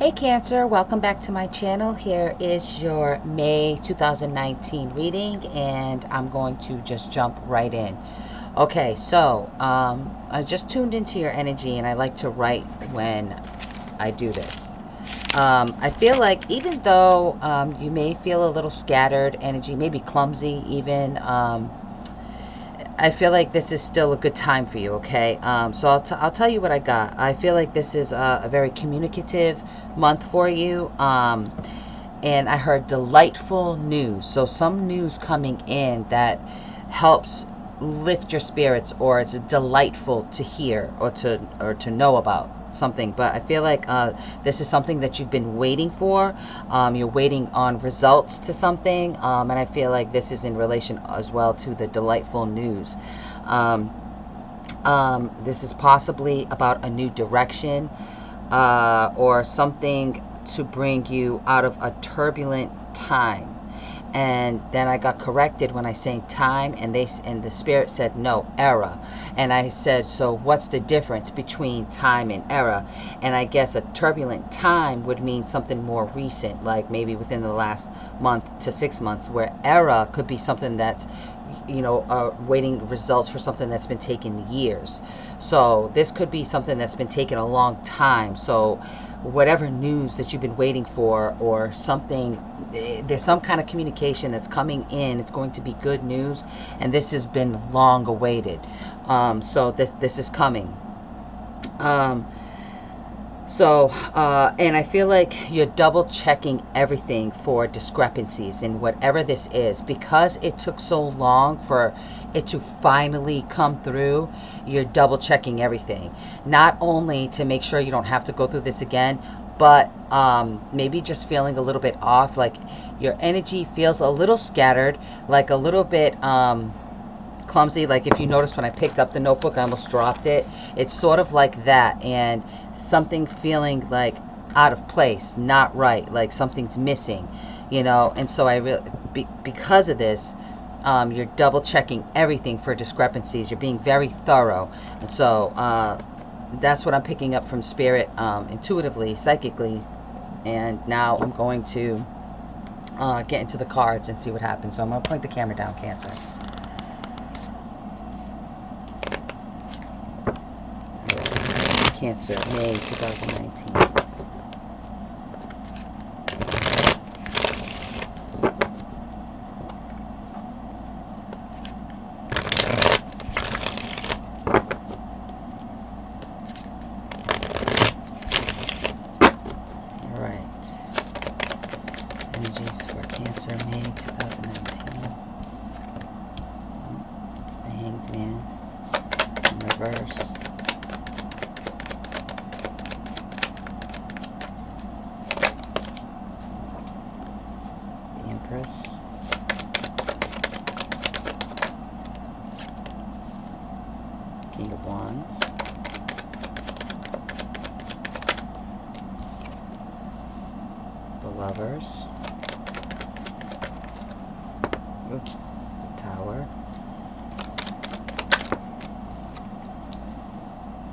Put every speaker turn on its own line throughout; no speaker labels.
Hey Cancer, welcome back to my channel. Here is your May 2019 reading, and I'm going to just jump right in. Okay, so I just tuned into your energy, and I like to write when I do this. I feel like even though you may feel a little scattered energy, maybe clumsy even, I feel like this is still a good time for you, okay? So I'll tell you what I got. I feel like this is a very communicative month for you. And I heard delightful news. So some news coming in that helps lift your spirits, or it's delightful to hear or to know about something. But I feel like this is something that you've been waiting for. You're waiting on results to something, and I feel like this is in relation as well to the delightful news. This is possibly about a new direction, or something to bring you out of a turbulent time. And then I got corrected when I sang time, and the spirit said no, era. And I said, so what's the difference between time and era? And I guess a turbulent time would mean something more recent, like maybe within the last month to 6 months, where era could be something that's, you know, waiting results for something that's been taking years. So this could be something that's been taking a long time. So whatever news that you've been waiting for, or something, there's some kind of communication that's coming in. It's going to be good news, and this has been long awaited. So this is coming. And I feel like you're double checking everything for discrepancies in whatever this is, because it took so long for it to finally come through. You're double checking everything, not only to make sure you don't have to go through this again, but maybe just feeling a little bit off, like your energy feels a little scattered, like a little bit clumsy. Like if you notice when I picked up the notebook, I almost dropped it. It's sort of like that, and something feeling like out of place, not right, like something's missing, you know. And so I really, because of this, you're double checking everything for discrepancies. You're being very thorough, and so that's what I'm picking up from spirit, intuitively, psychically. And now I'm going to get into the cards and see what happens. So I'm going to point the camera down, Cancer. Cancer, May 2019. All right. Energies for Cancer, May 2019. The Hanged Man in reverse. Empress, King of Wands, the Lovers, the Tower,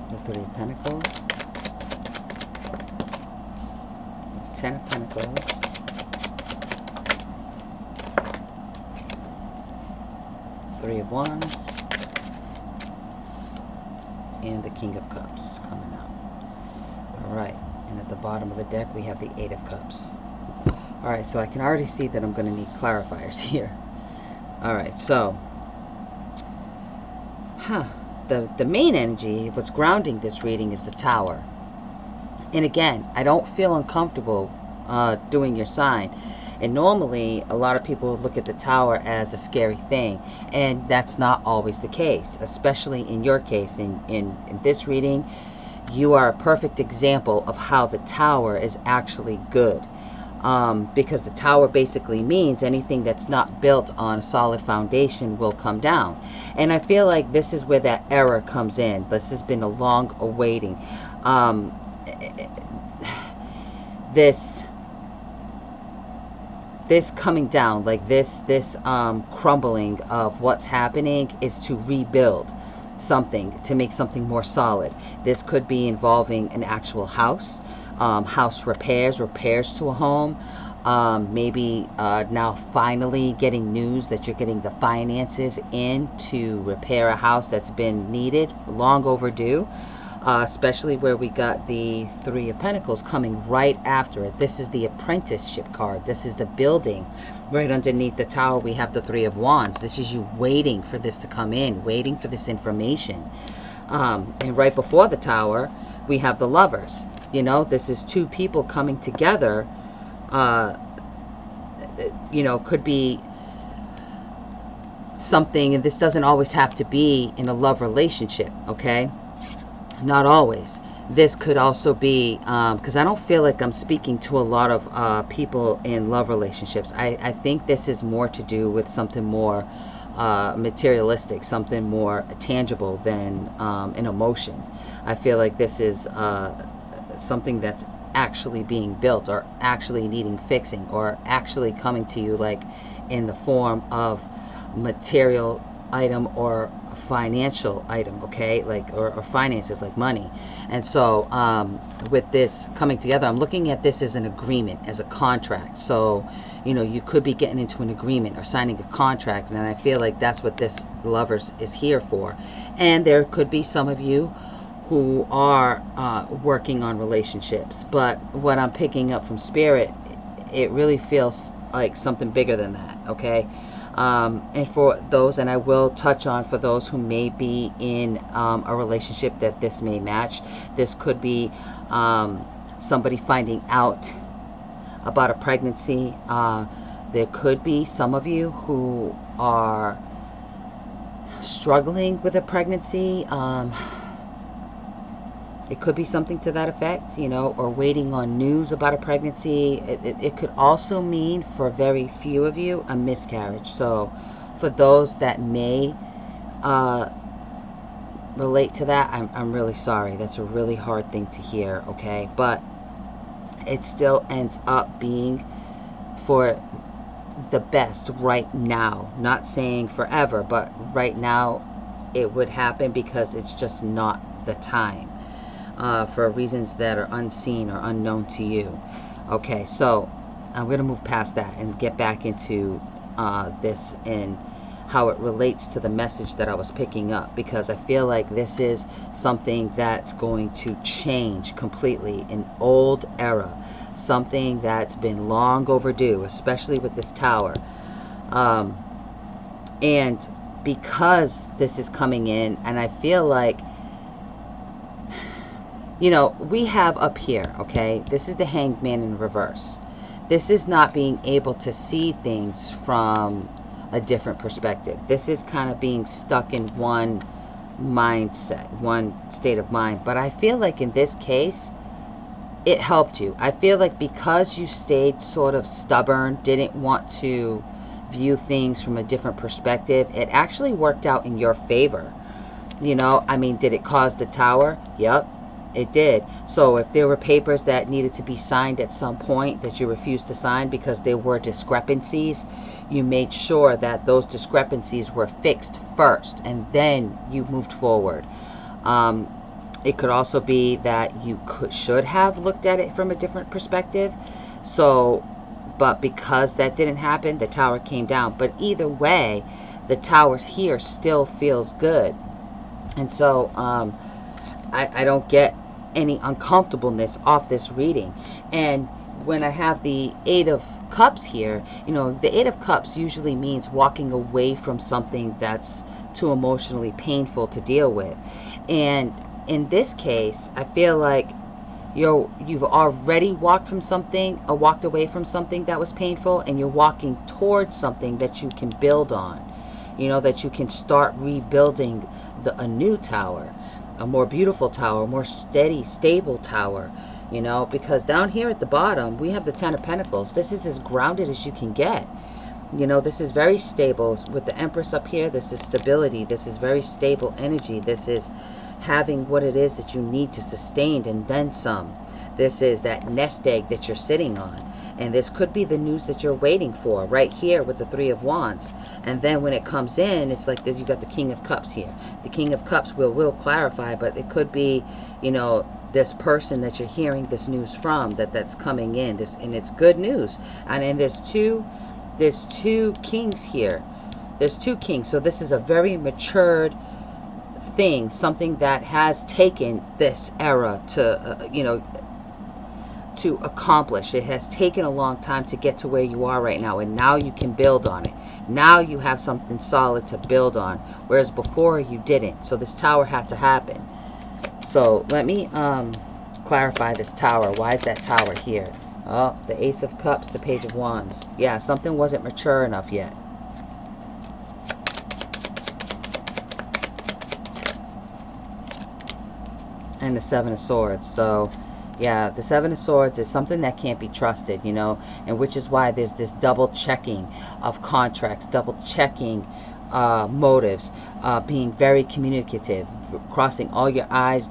the Three of Pentacles, the Ten of Pentacles, Three of Wands, and the King of Cups coming out. Alright, and at the bottom of the deck we have the Eight of Cups. Alright, so I can already see that I'm going to need clarifiers here. Alright, so the main energy, what's grounding this reading, is the Tower. And again, I don't feel uncomfortable doing your sign. And normally, a lot of people look at the Tower as a scary thing, and that's not always the case, especially in your case. In this reading, you are a perfect example of how the Tower is actually good, because the Tower basically means anything that's not built on a solid foundation will come down. And I feel like this is where that error comes in. This has been a long awaiting. This coming down, like this crumbling of what's happening, is to rebuild. something, to make something more solid. This could be involving an actual house, house repairs to a home. Maybe now finally getting news that you're getting the finances in to repair a house that's been needed, long overdue. Especially where we got the Three of Pentacles coming right after it. This is the apprenticeship card. This is the building. Right underneath the tower, we have the Three of Wands. This is you waiting for this to come in, waiting for this information. And right before the tower, we have the Lovers. You know, this is two people coming together. You know, could be something, and this doesn't always have to be in a love relationship, okay? Not always. This could also be, because I don't feel like I'm speaking to a lot of people in love relationships. I think this is more to do with something more materialistic, something more tangible than an emotion. I feel like this is something that's actually being built, or actually needing fixing, or actually coming to you like in the form of material item or financial item, okay, like or finances, like money. And so with this coming together, I'm looking at this as an agreement, as a contract. So you know, you could be getting into an agreement or signing a contract, and I feel like that's what this Lovers is here for. And there could be some of you who are working on relationships, but what I'm picking up from Spirit, it really feels like something bigger than that, okay? And for those, and I will touch on for those who may be in a relationship that this may match, this could be somebody finding out about a pregnancy. There could be some of you who are struggling with a pregnancy. It could be something to that effect, you know, or waiting on news about a pregnancy. It could also mean, for very few of you, a miscarriage. So for those that may relate to that, I'm really sorry. That's a really hard thing to hear, okay? But it still ends up being for the best right now. Not saying forever, but right now it would happen, because it's just not the time. For reasons that are unseen or unknown to you. Okay, so I'm going to move past that and get back into this and how it relates to the message that I was picking up, because I feel like this is something that's going to change completely, an old era, something that's been long overdue, especially with this tower. And because this is coming in, and I feel like, you know, we have up here, okay, this is the Hanged Man in reverse. This is not being able to see things from a different perspective. This is kind of being stuck in one mindset, one state of mind. But I feel like in this case, it helped you. I feel like because you stayed sort of stubborn, didn't want to view things from a different perspective, it actually worked out in your favor. You know, I mean, did it cause the tower? Yep. It did. So if there were papers that needed to be signed at some point that you refused to sign because there were discrepancies, you made sure that those discrepancies were fixed first, and then you moved forward. It could also be that you should have looked at it from a different perspective. So, but because that didn't happen, the tower came down. But either way, the tower here still feels good. And so I don't get any uncomfortableness off this reading. And when I have the Eight of Cups here, you know, the Eight of Cups usually means walking away from something that's too emotionally painful to deal with. And in this case, I feel like you've already walked away from something that was painful, and you're walking towards something that you can build on, you know, that you can start rebuilding a new tower, a more beautiful tower, a more steady, stable tower, you know, because down here at the bottom, we have the Ten of Pentacles. This is as grounded as you can get. You know, this is very stable. With the Empress up here, this is stability. This is very stable energy. This is having what it is that you need to sustain, and then some. This is that nest egg that you're sitting on. And this could be the news that you're waiting for right here with the Three of Wands. And then when it comes in, it's like this, you got the King of Cups here. The King of Cups will clarify, but it could be, you know, this person that you're hearing this news from, that's coming in, this, and it's good news. And then there's two kings here. There's two kings. So this is a very matured thing, something that has taken this era to you know, to accomplish. It has taken a long time to get to where you are right now, and now you can build on it. Now you have something solid to build on, whereas before you didn't. So this tower had to happen. So let me clarify this tower. Why is that tower here? Oh, the Ace of Cups, the Page of Wands. Yeah, something wasn't mature enough yet. And the Seven of Swords. So yeah, the Seven of Swords is something that can't be trusted, you know, and which is why there's this double checking of contracts, double checking motives, being very communicative, crossing all your I's,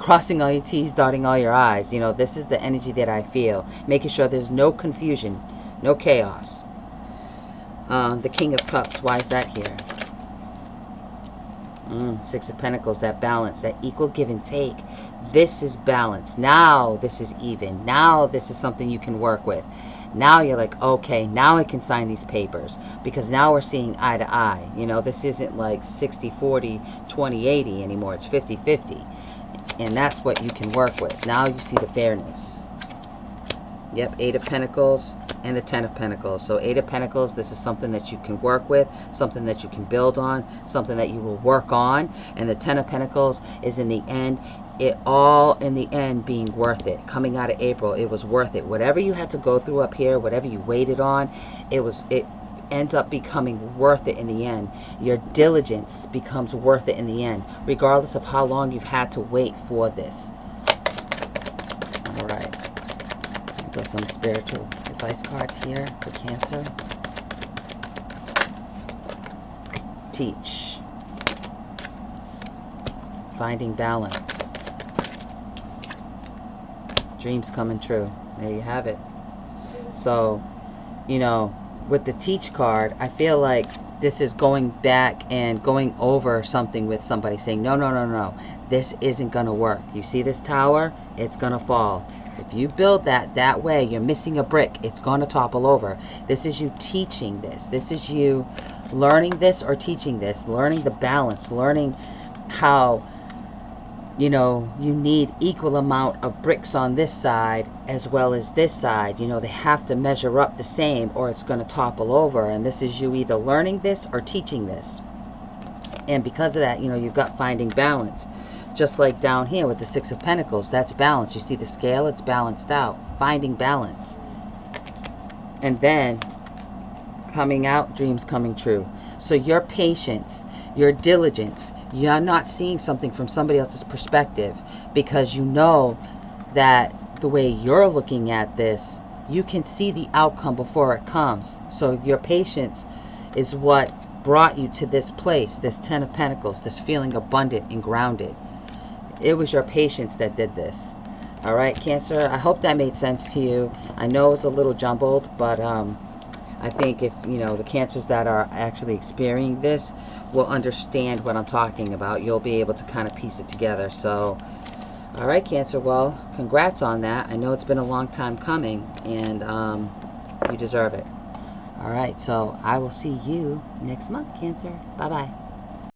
crossing all your T's, dotting all your I's. You know, this is the energy that I feel, making sure there's no confusion, no chaos. The King of Cups, why is that here? Six of Pentacles, that balance, that equal give and take. This is balance. Now this is even. Now this is something you can work with. Now you're like, okay, now I can sign these papers, because now we're seeing eye to eye. You know, this isn't like 60-40, 20-80 anymore. It's 50-50. And that's what you can work with. Now you see the fairness. Yep, Eight of Pentacles and the Ten of Pentacles. So Eight of Pentacles, this is something that you can work with, something that you can build on, something that you will work on. And the Ten of Pentacles is in the end, it all in the end being worth it. Coming out of April, it was worth it. Whatever you had to go through up here, whatever you waited on, it ends up becoming worth it in the end. Your diligence becomes worth it in the end, regardless of how long you've had to wait for this. All right. Got some spiritual advice cards here for Cancer. Teach. Finding balance. Dreams coming true. There you have it. So, you know, with the Teach card, I feel like this is going back and going over something with somebody, saying, no, no, no, no, this isn't going to work. You see this tower? It's going to fall. If you build that way, you're missing a brick. It's going to topple over. This is you teaching this. This is you learning this or teaching this. Learning the balance. Learning how, you know, you need equal amount of bricks on this side as well as this side. You know, they have to measure up the same or it's going to topple over. And this is you either learning this or teaching this. And because of that, you know, you've got finding balance. Just like down here with the Six of Pentacles, that's balance. You see the scale, it's balanced out. Finding balance. And then coming out, dreams coming true. So your patience, your diligence, you're not seeing something from somebody else's perspective, because you know that the way you're looking at this, you can see the outcome before it comes. So your patience is what brought you to this place, this Ten of Pentacles, this feeling abundant and grounded. It was your patience that did this. All right, Cancer, I hope that made sense to you. I know it's a little jumbled, but I think if, you know, the Cancers that are actually experiencing this will understand what I'm talking about. You'll be able to kind of piece it together. So, all right, Cancer, well, congrats on that. I know it's been a long time coming, and you deserve it. All right, so I will see you next month, Cancer. Bye-bye.